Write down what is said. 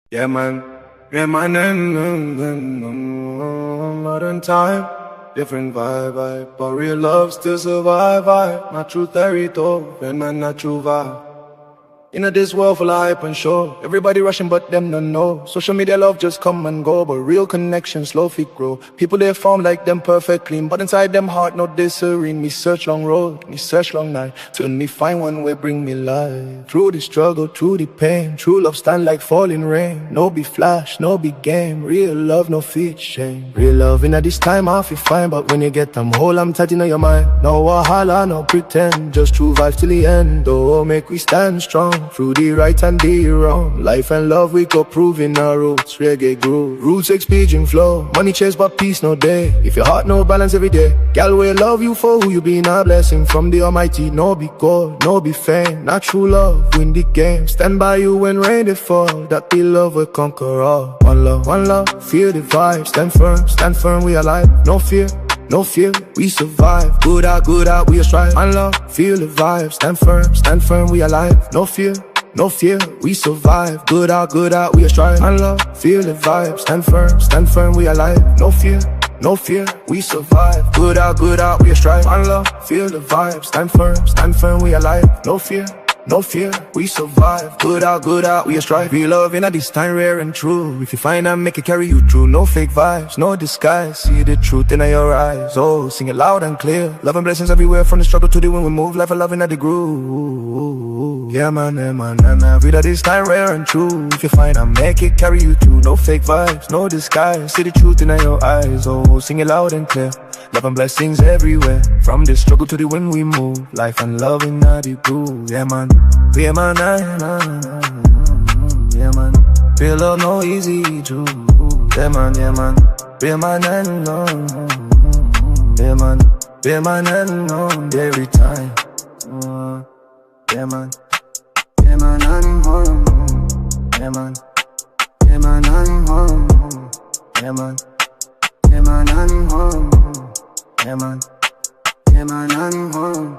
Yeah, man. Yeah, man. Modern time, different vibe. But real love still survive. My true theory, though, and man, not true vibe. In this world full of hype and show, everybody rushing but them don't know. Social media love just come and go, but real connections slowly grow. People they form like them perfect clean, but inside them heart not this serene. Me search long road, me search long night, till me find one way bring me life. Through the struggle, through the pain, true love stand like falling rain. No be flash, no be game, real love no fit shame. Real love in this time I feel fine, but when you get them whole I'm tight in your mind. No wahala, no pretend, just true vibes till the end. Oh, make we stand strong through the right and the wrong. Life and love we go proving our roots. Reggae groove, roots expedient flow. Money chase but peace no day. If your heart no balance every day, gal will love you for who you been. A blessing from the Almighty. No be gold, no be fame, not true love win the game. Stand by you when rain they fall, that the love will conquer all. One love, feel the vibe. Stand firm, we alive. No fear, no fear, we survive. Good out, we a strive. One love, feel the vibe. Stand firm, we alive. No fear, no fear, we survive. Good out, we a strive. One love, feel the vibe. Stand firm, we alive. No fear, no fear, we survive. Good out, we a strive. One love, feel the vibe. Stand firm, we alive. No fear, no fear, we survive. Good out, we a strive. Real love in this time rare and true. If you find out, make it carry you through. No fake vibes, no disguise. See the truth in your eyes. Oh, sing it loud and clear. Love and blessings everywhere, from the struggle to the win. We move life and loving at the groove. Yeah, man. Real this time rare and true. If you find out, make it carry you through. No fake vibes, no disguise. See the truth in your eyes. Oh, sing it loud and clear. Love and blessings everywhere, from the struggle to the win we move. Life and love in the groove. Yeah, man. Yeah, man. Yeah, man. Real love no easy too. Yeah, man. Yeah, man. Yeah, man. Yeah, man. Yeah, man. Every time. Yeah, man. Yeah, man. Yeah, man. Yeah, man. Yeah, man. Yeah, man. Yeah, man. Yeah, man.